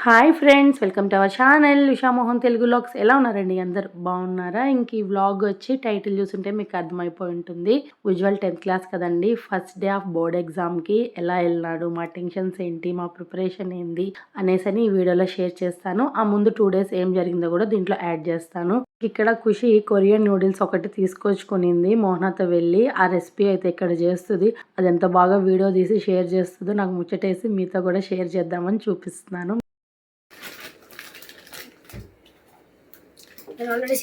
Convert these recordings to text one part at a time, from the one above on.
Hi friends, welcome to our channel Ushamohan Telugu vlogs. ఎలా ఉన్నారండి? అందరు బాగున్నారా? ఇంక ఈ వ్లాగ్ వచ్చి టైటిల్ చూస్తుంటే మీకు అర్థమైపోయి ఉంటుంది. ఉజ్వల్ 10th క్లాస్ కదండి. ఫస్ట్ డే ఆఫ్ బోర్డ్ ఎగ్జామ్కి ఎలా వెళ్ళినాడు, మా టెన్షన్స్ ఏంటి, మా ప్రిపరేషన్ ఏంటి అనేసి ఈ వీడియోలో షేర్ చేస్తాను. ఆ ముందు 2 days ఏం జరిగిందో కూడా దీంట్లో యాడ్ చేస్తాను. ఇక్కడ ఖుషి కొరియన్ నూడిల్స్ ఒకటి తీసుకొచ్చుకునింది మోహనాతో వెళ్ళి. ఆ రెసిపీ అయితే ఇక్కడ చేస్తుంది. అది ఎంత బాగా వీడియో తీసి షేర్ చేస్తుందో నాకు ముచ్చటేసి మీతో కూడా షేర్ చేద్దామని చూపిస్తున్నాను. నేను ఆల్రెడీ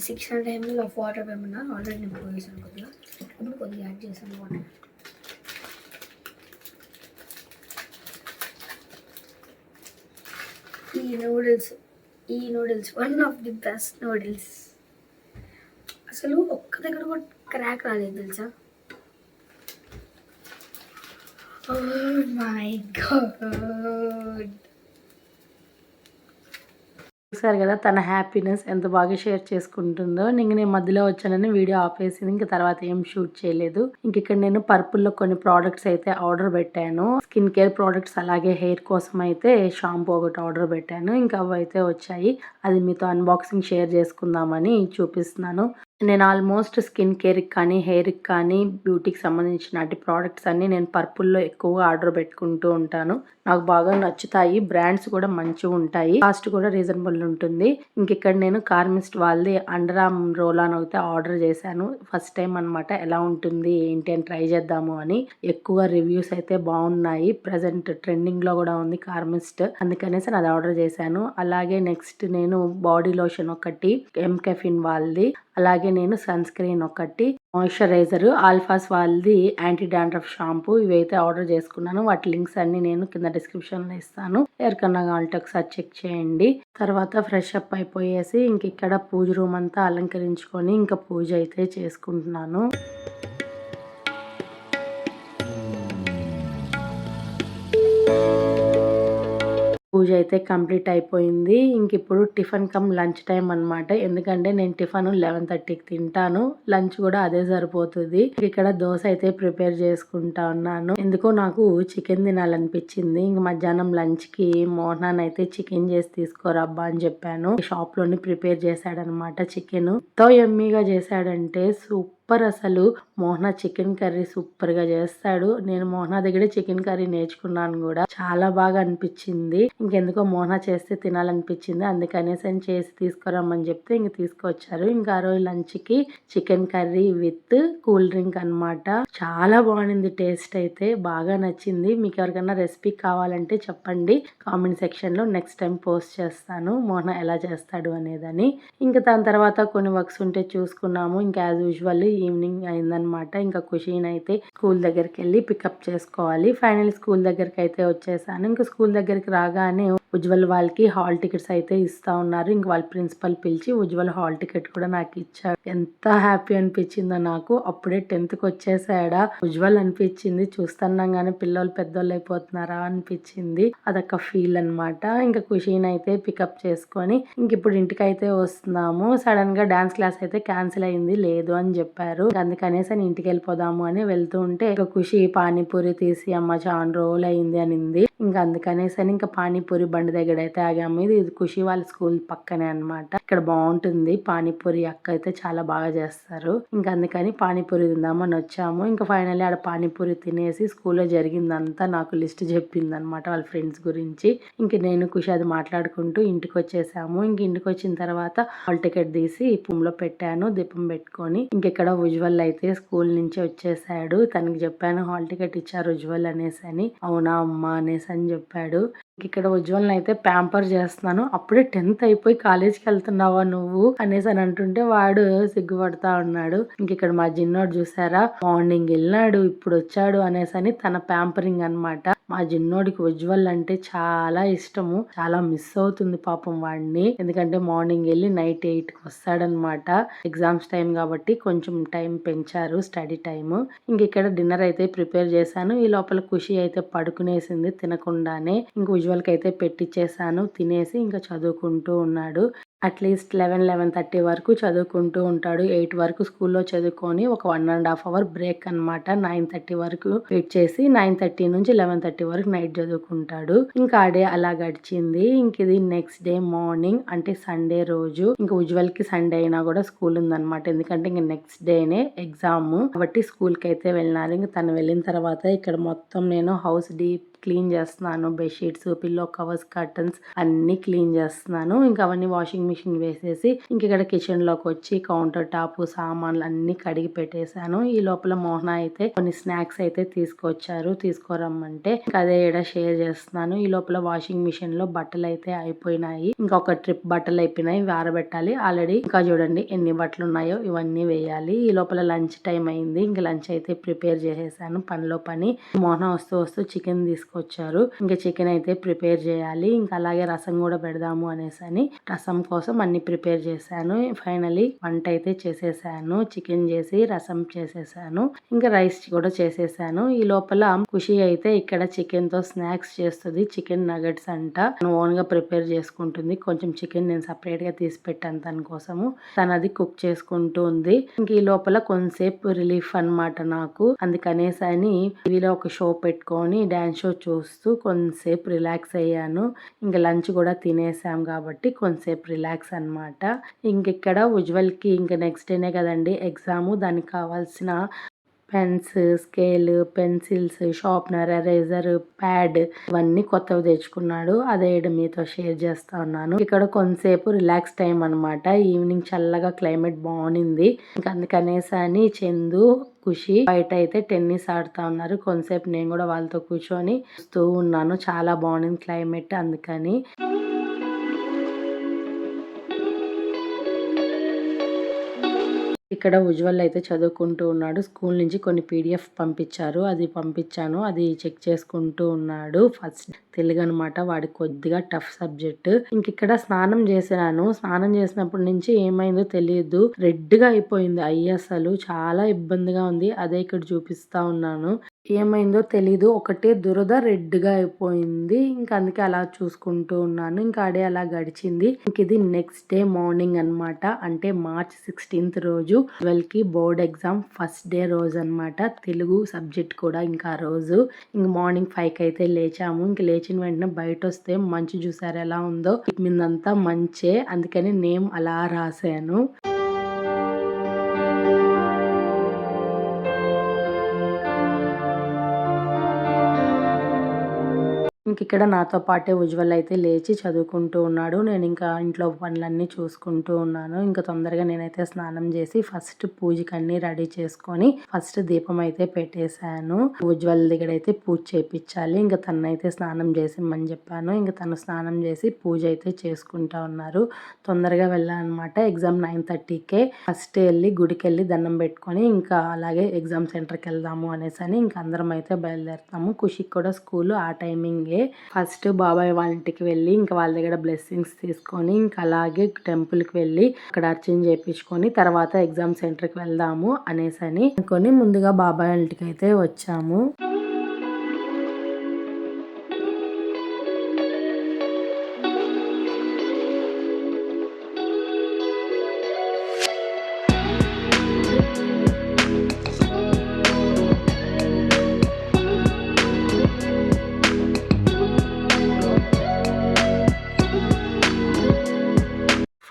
600 ml ఆఫ్ వాటర్ వేమన్నా ఆల్రెడీ నేను పోయేసాను కొద్దిగా. ఇప్పుడు కొద్దిగా యాడ్ చేశాను వాటర్. ఈ noodles one of the best noodles. అసలు ఒక్క దగ్గర కూడా క్రాక్ రాలేదు తెలుసా. ఓ మై గాడ్, చూసారు కదా తన హ్యాపీనెస్ ఎంత బాగా షేర్ చేసుకుంటుందో. నేను మధ్యలో వచ్చానని వీడియో ఆపేసింది. ఇంక తర్వాత ఏం షూట్ చేయలేదు. ఇంక ఇక్కడ నేను పర్పుల్లో కొన్ని ప్రోడక్ట్స్ అయితే ఆర్డర్ పెట్టాను. స్కిన్ కేర్ ప్రోడక్ట్స్ అలాగే హెయిర్ కోసం అయితే షాంపూ ఒకటి ఆర్డర్ పెట్టాను. ఇంకా అవి అయితే వచ్చాయి. అది మీతో అన్బాక్సింగ్ షేర్ చేసుకుందామని చూపిస్తున్నాను. నేను ఆల్మోస్ట్ స్కిన్ కేర్కి కానీ హెయిర్కి కానీ బ్యూటీకి సంబంధించిన ప్రోడక్ట్స్ అన్నీ నేను పర్పుల్లో ఎక్కువగా ఆర్డర్ పెట్టుకుంటూ ఉంటాను. నాకు బాగా నచ్చుతాయి. బ్రాండ్స్ కూడా మంచిగా ఉంటాయి. కాస్ట్ కూడా రీజనబుల్ ఉంటుంది. ఇంక ఇక్కడ నేను కార్మిస్ట్ వాళ్ళది అండర్ ఆర్మ్ రోల్ ఆన్ అయితే ఆర్డర్ చేశాను. ఫస్ట్ టైం అనమాట. ఎలా ఉంటుంది ఏంటి అని ట్రై చేద్దాము అని. ఎక్కువ రివ్యూస్ అయితే బాగున్నాయి. ప్రజెంట్ ట్రెండింగ్ లో కూడా ఉంది కార్మిస్ట్. అందుకనేసి అది ఆర్డర్ చేశాను. అలాగే నెక్స్ట్ నేను బాడీ లోషన్ ఒకటి ఎంకెఫిన్ వాళ్ళది, అలాగే నేను సన్ స్క్రీన్ ఒకటి, మాయిశ్చరైజర్ ఆల్ఫాస్ వాళ్ళది యాంటీ డాండ్రఫ్ షాంపూ ఇవైతే ఆర్డర్ చేసుకున్నాను. వాటి లింక్స్ అన్ని నేను కింద డిస్క్రిప్షన్ లో ఇస్తాను. ఎవరికన్నా కావాలంటే ఒకసారి చెక్ చేయండి. తర్వాత ఫ్రెష్ అప్ అయిపోయేసి ఇంక ఇక్కడ పూజ రూమ్ అంతా అలంకరించుకొని ఇంకా పూజ అయితే చేసుకుంటున్నాను. పూజ అయితే కంప్లీట్ అయిపోయింది. ఇంక ఇప్పుడు టిఫిన్ కమ్ లంచ్ టైం అనమాట. ఎందుకంటే నేను టిఫిన్ 11:30కి తింటాను. లంచ్ కూడా అదే సరిపోతుంది. ఇక్కడ దోశ అయితే ప్రిపేర్ చేసుకుంటా ఉన్నాను. ఎందుకో నాకు చికెన్ తినాలనిపించింది. ఇంక మధ్యాహ్నం లంచ్ కి మోహన్ అయితే చికెన్ చేసి తీసుకోరబ్బా అని చెప్పాను. షాప్ లోని ప్రిపేర్ చేశాడనమాట చికెన్. ఎంతో ఎమ్మీగా చేశాడంటే సూపర్. అసలు మోహన చికెన్ కర్రీ సూపర్ గా చేస్తాడు. నేను మోహన దగ్గర చికెన్ కర్రీ నేర్చుకున్నాను కూడా. చాలా బాగా అనిపించింది. ఇంకెందుకో మోహన చేస్తే తినాలనిపించింది. అందుకనేసి చేసి తీసుకురమ్మని చెప్తే ఇంక తీసుకొచ్చారు. ఇంకా ఆ రోజు లంచ్ కి chicken curry with cool drink అనమాట. చాలా బాగుంది. టేస్ట్ అయితే బాగా నచ్చింది. మీకు ఎవరికైనా రెసిపీ కావాలంటే చెప్పండి కామెంట్ సెక్షన్ లో. నెక్స్ట్ టైం పోస్ట్ చేస్తాను మోహన ఎలా చేస్తాడు అనేదని. ఇంకా దాని తర్వాత కొన్ని వర్క్స్ ఉంటే చూసుకున్నాము. ఇంకా యాజ్ యూజువల్ ఈవినింగ్ అయిందనమాట. ఇంకా ఖుషీని అయితే స్కూల్ దగ్గరికి వెళ్ళి పికప్ చేసుకోవాలి. ఫైనల్ స్కూల్ దగ్గరికి అయితే వచ్చేసాను. ఇంకా స్కూల్ దగ్గరికి రాగానే ఉజ్వల్ వాళ్ళకి హాల్ టికెట్స్ అయితే ఇస్తా ఉన్నారు. ఇంక వాళ్ళ ప్రిన్సిపల్ పిలిచి ఉజ్వల్ హాల్ టికెట్ కూడా నాకు ఇచ్చాడు. ఎంత హ్యాపీ అనిపించిందో నాకు. అప్పుడే 10th కి వచ్చేసాడా ఉజ్వల్ అనిపించింది. చూస్తున్నాగానే పిల్లలు పెద్దోళ్ళు అయిపోతున్నారా అనిపించింది. అదొక ఫీల్ అనమాట. ఇంకా ఖుషీని అయితే పికప్ చేసుకొని ఇంక ఇప్పుడు ఇంటికి అయితే వస్తున్నాము. సడన్ గా డాన్స్ క్లాస్ అయితే క్యాన్సిల్ అయింది, లేదు అని చెప్పారు. అందుకనేసి ఇంటికి వెళ్ళిపోదాము అని వెళ్తూ ఉంటే ఇక ఖుషి పానీపూరి తీసి అమ్మ చాలా రోజులు అయింది అనింది. ఇంకా అందుకనేసి ఇంకా పానీపూరి బండి దగ్గర అయితే ఆగాము. ఇది ఖుషి వాళ్ళ స్కూల్ పక్కనే అనమాట. ఇక్కడ బాగుంటుంది పానీపూరి. అక్క అయితే చాలా బాగా చేస్తారు. ఇంకా అందుకని పానీపూరి తిందామని వచ్చాము. ఇంకా ఫైనల్లీ ఆడ పానీపూరి తినేసి స్కూల్లో జరిగిందంతా నాకు లిస్ట్ చెప్పింది అనమాట వాళ్ళ ఫ్రెండ్స్ గురించి. ఇంక నేను ఖుషి అది మాట్లాడుకుంటూ ఇంటికి వచ్చేసాము. ఇంక ఇంటికి వచ్చిన తర్వాత హాల్ టికెట్ తీసి పుమ్లో పెట్టాను దీపం పెట్టుకొని. ఇంకెక్కడ ఉజ్వల్ అయితే స్కూల్ నుంచి వచ్చేసాడు. తనకి చెప్పాను హాల్ టికెట్ ఇచ్చారు ఉజ్వల్ అనేసి అని. అవునా అమ్మా అనేసి అని చెప్పాడు. ఇక్కడ ఉజ్వల్ అయితే ప్యాంపర్ చేస్తున్నాను. అప్పుడే 10th అయిపోయి కాలేజ్కి వెళ్తున్నావా నువ్వు అనేసి అని అంటుంటే వాడు సిగ్గుపడతా ఉన్నాడు. ఇక్కడ మా జిన్నోడు చూసారా, మార్నింగ్ వెళ్ళినాడు ఇప్పుడు వచ్చాడు అనేసి అని తన ప్యాంపరింగ్ అనమాట. మా జిన్నోడికి ఉజ్వల్ అంటే చాలా ఇష్టము. చాలా మిస్ అవుతుంది పాపం వాడిని. ఎందుకంటే మార్నింగ్ వెళ్ళి నైట్ 8కి వస్తాడనమాట. ఎగ్జామ్స్ టైం కాబట్టి కొంచెం టైం పెంచారు స్టడీ టైమ్. ఇక్కడ డిన్నర్ అయితే ప్రిపేర్ చేశాను. ఈ లోపల ఖుషి అయితే పడుకునేసింది తినకుండానే. ఇంక ఉజ్వల్కి అయితే పెట్టిచ్చేసాను. తినేసి ఇంకా చదువుకుంటూ ఉన్నాడు. అట్లీస్ట్ 11:30 వరకు చదువుకుంటూ ఉంటాడు. 8 వరకు స్కూల్లో చదువుకొని ఒక 1.5 అవర్ బ్రేక్ అనమాట. 9:30 వరకు వెయిట్ చేసి 9:30 నుంచి 11:30 వరకు నైట్ చదువుకుంటాడు. ఇంకా ఆ డే అలా గడిచింది. ఇంక ఇది నెక్స్ట్ డే మార్నింగ్ అంటే సండే రోజు. ఇంకా ఉజ్వల్ కి సండే అయినా కూడా స్కూల్ ఉందన్నమాట. ఎందుకంటే ఇంక నెక్స్ట్ డేనే ఎగ్జామ్ కాబట్టి స్కూల్ కి అయితే వెళ్ళినారు. ఇంక తను వెళ్ళిన తర్వాత ఇక్కడ మొత్తం నేను హౌస్ డీప్ క్లీన్ చేస్తున్నాను. బెడ్షీట్స్, పిల్లో కవర్స్, కర్టన్స్ అన్ని క్లీన్ చేస్తున్నాను. ఇంకా అవన్నీ వాషింగ్ మిషన్ వేసేసి ఇంక ఇక్కడ కిచెన్ లోకి వచ్చి కౌంటర్ టాప్ సామాన్లు అన్ని కడిగి పెట్టేశాను. ఈ లోపల మోహన అయితే కొన్ని స్నాక్స్ అయితే తీసుకొచ్చారు. తీసుకోరమ్మంటే ఇంకా అదే ఇక్కడ షేర్ చేస్తున్నాను. ఈ లోపల వాషింగ్ మిషన్ లో బట్టలు అయితే అయిపోయినాయి. ఇంకా ఒక ట్రిప్ బట్టలు అయిపోయినాయి. ఇవి ఆరబెట్టాలి. ఆల్రెడీ ఇంకా చూడండి ఎన్ని బట్టలు ఉన్నాయో ఇవన్నీ వేయాలి. ఈ లోపల లంచ్ టైం అయింది. ఇంకా లంచ్ అయితే ప్రిపేర్ చేసేసాను. పనిలో పని మోహన వస్తూ చికెన్ తీసుకొచ్చారు. ఇంకా చికెన్ అయితే ప్రిపేర్ చేయాలి. ఇంకా అలాగే రసం కూడా పెడదాము అనేసి రసం కోసం అన్ని ప్రిపేర్ చేశాను. ఫైనలీ వంట అయితే చేసేసాను. చికెన్ చేసి రసం చేసేసాను. ఇంకా రైస్ కూడా చేసేసాను. ఈ లోపల ఖుషి అయితే ఇక్కడ చికెన్ తో స్నాక్స్ చేస్తుంది. చికెన్ నగెట్స్ అంట ఓన్ గా ప్రిపేర్ చేసుకుంటుంది. కొంచెం చికెన్ నేను సపరేట్ గా తీసి పెట్టాను తన కోసము. తను అది కుక్ చేసుకుంటూ ఉంది. ఇంక ఈ లోపల కొంతసేపు రిలీఫ్ అన్నమాట నాకు. అందుకనేసి అని టీవీలో ఒక షో పెట్టుకొని డాన్స్ షో చూస్తూ కొంతసేపు రిలాక్స్ అయ్యాను. ఇంకా లంచ్ కూడా తినేసాం కాబట్టి కొంతసేపు రిలాక్స్ అన్నమాట. ఇంక ఇక్కడ ఉజ్వల్ కి ఇంకా నెక్స్ట్ డేనే కదండి ఎగ్జామ్. దానికి కావాల్సిన pens, scale, pencils, sharpener, eraser, pad ఇవన్నీ కొత్తవి తెచ్చుకున్నాడు. అదే మీతో షేర్ చేస్తా ఉన్నాను. ఇక్కడ కొంతసేపు రిలాక్స్ టైం అన్నమాట. ఈవినింగ్ చల్లగా క్లైమేట్ బాగుంది. ఇంకా అందుకనేసి అని చందు, ఖుషి బయట అయితే టెన్నిస్ ఆడుతా ఉన్నారు. కొంతసేపు నేను కూడా వాళ్ళతో కూర్చొని చూస్తూ ఉన్నాను. చాలా బాగుంది క్లైమేట్ అందుకని. ఇక్కడ ఉజ్వల్ అయితే చదువుకుంటూ ఉన్నాడు. స్కూల్ నుంచి కొన్ని పీడిఎఫ్ పంపించారు. అది పంపించాను. అది చెక్ చేసుకుంటూ ఉన్నాడు. ఫస్ట్ తెలుగు అనమాట. వాడికి కొద్దిగా టఫ్ సబ్జెక్ట్. ఇంక ఇక్కడ స్నానం చేసినాను. స్నానం చేసినప్పటి నుంచి ఏమైందో తెలియదు. రెడ్ గా అయిపోయింది అసలు చాలా ఇబ్బందిగా ఉంది. అదే ఇక్కడ చూపిస్తా ఉన్నాను. ఏమైందో తెలీదు. ఒకటే దురద రెడ్ గా అయిపోయింది. ఇంకా అందుకే అలా చూసుకుంటూ ఉన్నాను. ఇంకా అడే అలా గడిచింది. ఇంక ఇది నెక్స్ట్ డే మార్నింగ్ అన్నమాట. అంటే March 16th రోజు 12 కి బోర్డ్ ఎగ్జామ్ ఫస్ట్ డే రోజు అన్నమాట. తెలుగు సబ్జెక్ట్ కూడా ఇంకా ఆ రోజు. ఇంక మార్నింగ్ 5 కి అయితే లేచాము. ఇంక లేచిన వెంటనే బయట వస్తే మంచు చూసారు ఎలా ఉందో. మీదంతా మంచే. అందుకని నేమ్ అలా రాశాను. ఇంక ఇక్కడ నాతో పాటే ఉజ్వల్ అయితే లేచి చదువుకుంటూ ఉన్నాడు. నేను ఇంకా ఇంట్లో పనులన్నీ చూసుకుంటూ ఉన్నాను. ఇంకా తొందరగా నేనైతే స్నానం చేసి ఫస్ట్ పూజకి అన్ని రెడీ చేసుకొని ఫస్ట్ దీపం అయితే పెట్టేశాను. ఉజ్వల్ దగ్గర అయితే పూజ చేయించాలి. ఇంకా తనైతే స్నానం చేసిమ్మని చెప్పాను. ఇంకా తను స్నానం చేసి పూజ అయితే చేసుకుంటా ఉన్నారు. తొందరగా వెళ్ళాలన్నమాట. ఎగ్జామ్ 9:30కే. ఫస్ట్ వెళ్ళి గుడికి వెళ్ళి దండం పెట్టుకొని ఇంకా అలాగే ఎగ్జామ్ సెంటర్కి వెళ్దాము అనేసి ఇంకా అందరం అయితే బయలుదేరుతాము. ఖుషికి కూడా స్కూల్ ఆ టైమింగే. ఫస్ట్ బాబాయ్ వాళ్ళ ఇంటికి వెళ్ళి ఇంకా వాళ్ళ దగ్గర బ్లెస్సింగ్స్ తీసుకొని ఇంకా అలాగే టెంపుల్ కి వెళ్ళి అక్కడ అర్చన చేయించుకొని తర్వాత ఎగ్జామ్ సెంటర్ కి వెళ్దాము అనేసి అనుకొని ముందుగా బాబాయ్ వాళ్ళ ఇంటికి అయితే వచ్చాము.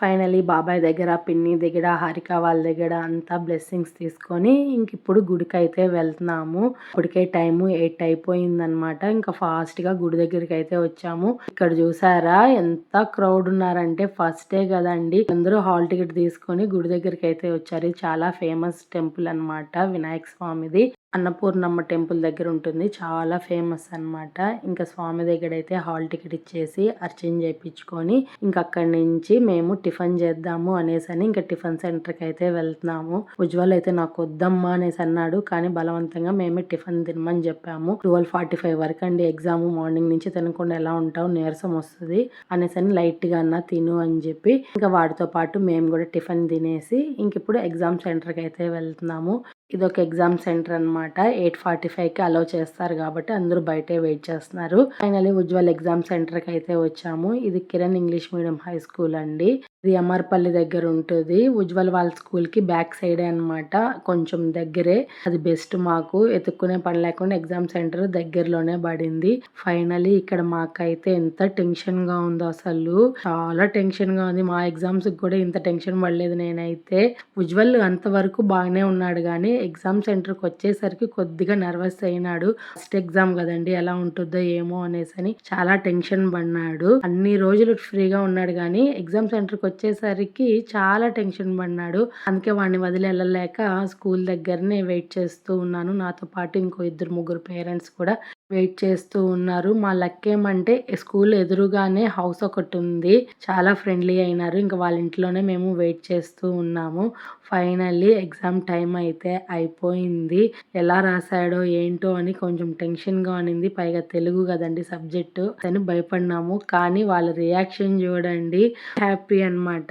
ఫైనలీ బాబాయ్ దగ్గర, పిన్ని దగ్గర, హారిక వాళ్ళ దగ్గర అంతా బ్లెస్సింగ్స్ తీసుకొని ఇంక ఇప్పుడు గుడికి అయితే వెళ్తున్నాము. ఇప్పటికే టైము 8 అయిపోయిందనమాట. ఇంకా ఫాస్ట్ గా గుడి దగ్గరికి అయితే వచ్చాము. ఇక్కడ చూసారా ఎంత క్రౌడ్ ఉన్నారంటే ఫస్ట్ డే కదండి. అందరూ హాల్ టికెట్ తీసుకొని గుడి దగ్గరికి అయితే వచ్చారు. చాలా ఫేమస్ టెంపుల్ అన్నమాట. వినాయక స్వామిది. అన్నపూర్ణమ్మ టెంపుల్ దగ్గర ఉంటుంది. చాలా ఫేమస్ అన్నమాట. ఇంకా స్వామి దగ్గర అయితే హాల్ టికెట్ ఇచ్చేసి అర్చన చేయించుకొని ఇంకా అక్కడి నుంచి మేము టిఫిన్ చేద్దాము అనేసి ఇంకా టిఫిన్ సెంటర్ కి అయితే వెళ్తున్నాము. ఉజ్వల్ అయితే నాకు వద్దమ్మా అనేసి అన్నాడు. కానీ బలవంతంగా మేమే టిఫిన్ తినమని చెప్పాము. 12:45 వరకు అండి ఎగ్జామ్. మార్నింగ్ నుంచి తినకుండా ఎలా ఉంటావు, నీరసం వస్తుంది అనేసి లైట్ గా అన్నా తిను అని చెప్పి ఇంకా వాడితో పాటు మేము కూడా టిఫిన్ తినేసి ఇంక ఇప్పుడు ఎగ్జామ్ సెంటర్ కి అయితే వెళ్తున్నాము. ఇది ఒక ఎగ్జామ్ సెంటర్ అన్నమాట. 8:45కి అలౌ చేస్తారు కాబట్టి అందరూ బయటే వెయిట్ చేస్తున్నారు. ఫైనలీ ఉజ్వల్ ఎగ్జామ్ సెంటర్ కి అయితే వచ్చాము. ఇది Kiran English medium high school అండి. ఇది ఎంఆర్పల్లి దగ్గర ఉంటుంది. ఉజ్వల్ వాళ్ళ స్కూల్‌కి బ్యాక్ సైడే అనమాట. కొంచెం దగ్గరే. అది బెస్ట్ మాకు. ఎతుక్కునే పని లేకుండా ఎగ్జామ్ సెంటర్ దగ్గరలోనే పడింది. ఫైనల్లీ ఇక్కడ మాకైతే ఎంత టెన్షన్‌గా ఉందో అసలు. చాలా టెన్షన్‌గా ఉంది. మా ఎగ్జామ్స్‌కి కూడా ఇంత టెన్షన్ పడలేదు నేనైతే. ఉజ్వల్ అంతవరకు బాగానే ఉన్నాడు గానీ ఎగ్జామ్ సెంటర్‌కి వచ్చేసరికి కొద్దిగా నర్వస్ అయినాడు. ఫస్ట్ ఎగ్జామ్ కదండీ ఎలా ఉంటుందో ఏమో అనేసని చాలా టెన్షన్ పడినాడు. అన్ని రోజులు ఫ్రీగా ఉన్నాడు గానీ ఎగ్జామ్ సెంటర్‌కి వచ్చేసరికి చాలా టెన్షన్ పడినాడు. అందుకే వాడిని వదిలి వెళ్ళలేక స్కూల్ దగ్గరనే వెయిట్ చేస్తూ ఉన్నాను. నాతో పాటు ఇంకో 2, 3 పేరెంట్స్ కూడా వెయిట్ చేస్తూ ఉన్నారు. మా లక్ ఏమంటే స్కూల్ ఎదురుగానే హౌస్ ఒకటి ఉంది. చాలా ఫ్రెండ్లీ అయినారు. ఇంకా వాళ్ళ ఇంట్లోనే మేము వెయిట్ చేస్తూ ఉన్నాము. ఫైనల్లీ ఎగ్జామ్ టైం అయితే అయిపోయింది. ఎలా రాసాడో ఏంటో అని కొంచెం టెన్షన్‌గా ఉన్నింది. పైగా తెలుగు కదండీ సబ్జెక్టు అని భయపడినాము. కానీ వాళ్ళ రియాక్షన్ చూడండి హ్యాపీ అన్నమాట.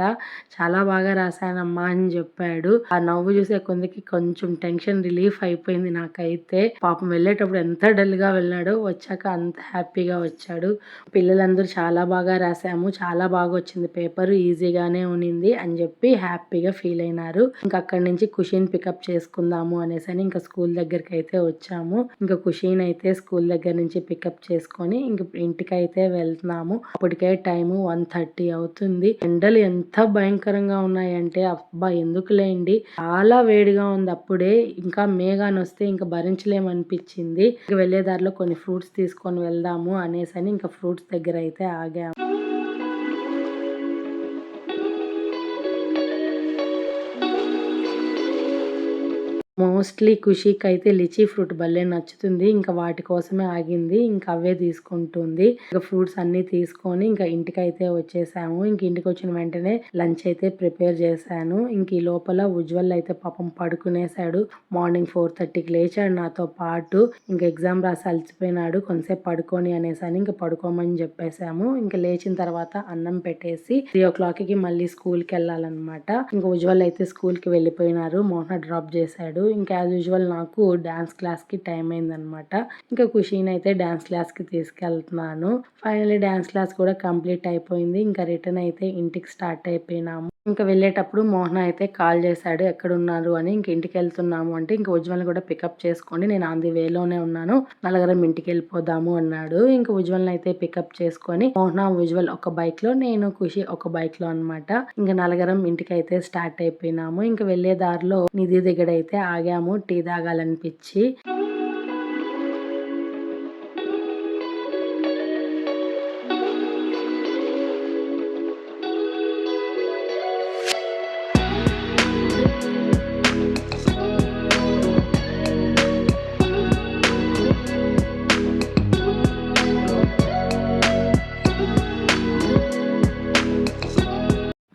చాలా బాగా రాసానమ్మా అని చెప్పాడు. ఆ నవ్వు చూసే కొంచెం టెన్షన్ రిలీఫ్ అయిపోయింది నాకైతే. పాపం వెళ్ళేటప్పుడు ఎంత డల్‌గా వెళ్ళాడో వచ్చాక అంత హ్యాపీగా వచ్చాడు. పిల్లలందరూ చాలా బాగా రాసాము. చాలా బాగా వచ్చింది పేపర్. ఈజీగానే ఉన్నింది అని చెప్పి హ్యాపీగా ఫీల్ అయినారు. ఇంకా అక్కడి నుంచి ఖుషీని పికప్ చేసుకుందాము అనేసని ఇంకా స్కూల్ దగ్గరికి అయితే వచ్చాము. ఇంకా ఖుషీని అయితే స్కూల్ దగ్గర నుంచి పికప్ చేసుకొని ఇంక ఇంటికైతే వెళ్తున్నాము. అప్పటికే టైము 1:30 అవుతుంది. ఎండలు ఎంత భయంకరంగా ఉన్నాయంటే అబ్బా ఎందుకులేండి చాలా వేడిగా ఉంది. అప్పుడే ఇంకా మేఘాన్ని వస్తే ఇంకా భరించలేమనిపించింది. ఇంక వెళ్ళే దారిలో కొన్ని ఫ్రూట్స్ తీసుకొని వెళ్దాము అనేసని ఇంకా ఫ్రూట్స్ దగ్గర అయితే ఆగాము. మోస్ట్లీ ఖుషీకి అయితే లిచీ ఫ్రూట్ భలే నచ్చుతుంది. ఇంకా వాటి కోసమే ఆగింది. ఇంకా అవే తీసుకుంటుంది. ఇంకా ఫ్రూట్స్ అన్ని తీసుకొని ఇంకా ఇంటికైతే వచ్చేసాము. ఇంక ఇంటికి వచ్చిన వెంటనే లంచ్ అయితే ప్రిపేర్ చేశాను. ఇంక ఈ లోపల ఉజ్వల్ అయితే పాపం పడుకునేసాడు. మార్నింగ్ 4:30కి లేచాడు నాతో పాటు. ఇంకా ఎగ్జామ్ రాసి అలసిపోయినాడు. కొంతసేపు పడుకొని అనేసాను. ఇంకా పడుకోమని చెప్పేసాము. ఇంకా లేచిన తర్వాత అన్నం పెట్టేసి 3:00కి మళ్ళీ స్కూల్కి వెళ్ళాలన్నమాట. ఇంకా ఉజ్వల్ అయితే స్కూల్కి వెళ్ళిపోయినారు. మోహన డ్రాప్ చేశాడు. ఇంకా యాజ్ యూజువల్ నాకు డాన్స్ క్లాస్కి టైం అయిందనమాట. ఇంకా ఖుషీని అయితే డాన్స్ క్లాస్కి తీసుకెళ్తున్నాను. ఫైనల్లీ డాన్స్ క్లాస్ కూడా కంప్లీట్ అయిపోయింది. ఇంకా రిటర్న్ అయితే ఇంటికి స్టార్ట్ అయిపోయినాము. ఇంకా వెళ్ళేటప్పుడు మోహన అయితే కాల్ చేశాడు ఎక్కడున్నారు అని. ఇంక ఇంటికి వెళ్తున్నాము అంటే ఇంకా ఉజ్వల్ని కూడా పికప్ చేసుకోండి, నేను ఆన్ ది వేలోనే ఉన్నాను, నలుగురం ఇంటికి వెళ్ళిపోదాము అన్నాడు. ఇంకా ఉజ్వల్ని అయితే పికప్ చేసుకొని మోహన ఉజ్వల్ ఒక బైక్ లో, నేను ఖుషి ఒక బైక్ లో అనమాట. ఇంకా నలుగురం ఇంటికి అయితే స్టార్ట్ అయిపోయినాము. ఇంకా వెళ్లే దారిలో నిధి దగ్గర అయితే ఆగాము టీ తాగాలనిపించి.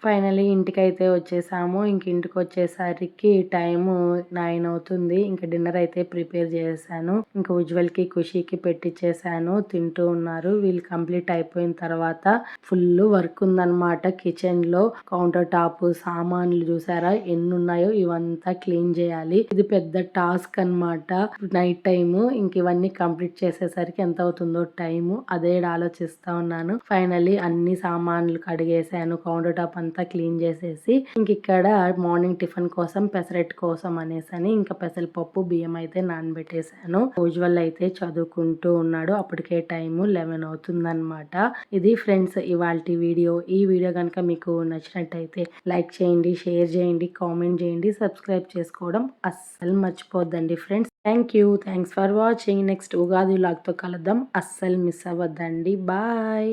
ఫైనల్లీ ఇంటికైతే వచ్చేసాము. ఇంక ఇంటికి వచ్చేసరికి టైము 9 అవుతుంది. ఇంక డిన్నర్ అయితే ప్రిపేర్ చేశాను. ఇంకా ఉజ్వల్కి ఖుషీకి పెట్టించేసాను. తింటూ ఉన్నారు. వీళ్ళు కంప్లీట్ అయిపోయిన తర్వాత ఫుల్ వర్క్ ఉందన్నమాట కిచెన్ లో. కౌంటర్ టాప్ సామాన్లు చూసారా ఎన్ని ఉన్నాయో, ఇవంతా క్లీన్ చేయాలి. ఇది పెద్ద టాస్క్ అన్నమాట. నైట్ టైము ఇంక ఇవన్నీ కంప్లీట్ చేసేసరికి ఎంత అవుతుందో టైము అదే ఆలోచిస్తా ఉన్నాను. ఫైనల్లీ అన్ని సామాన్లు కడిగేసాను. కౌంటర్ టాప్ అంతా క్లీన్ చేసేసి ఇంక ఇక్కడ మార్నింగ్ టిఫిన్ కోసం పెసరట్టు కోసం అనేసని ఇంకా పెసరపప్పు బియ్యం అయితే నానబెట్టేశాను. ఉజ్వల్ అయితే చదువుకుంటూ ఉన్నాడు. అప్పటికే టైము 11 అవుతుందన్నమాట. ఇది ఫ్రెండ్స్ ఇవాల్టి వీడియో. ఈ వీడియో కనుక మీకు నచ్చినట్టయితే లైక్ చేయండి, షేర్ చేయండి, కామెంట్ చేయండి, సబ్స్క్రైబ్ చేసుకోవడం అస్సలు మర్చిపోద్దండి friends. Thanks for watching. Next Ugadi vlog తో కలుద్దాం. అస్సలు మిస్ అవ్వద్దండి. బాయ్.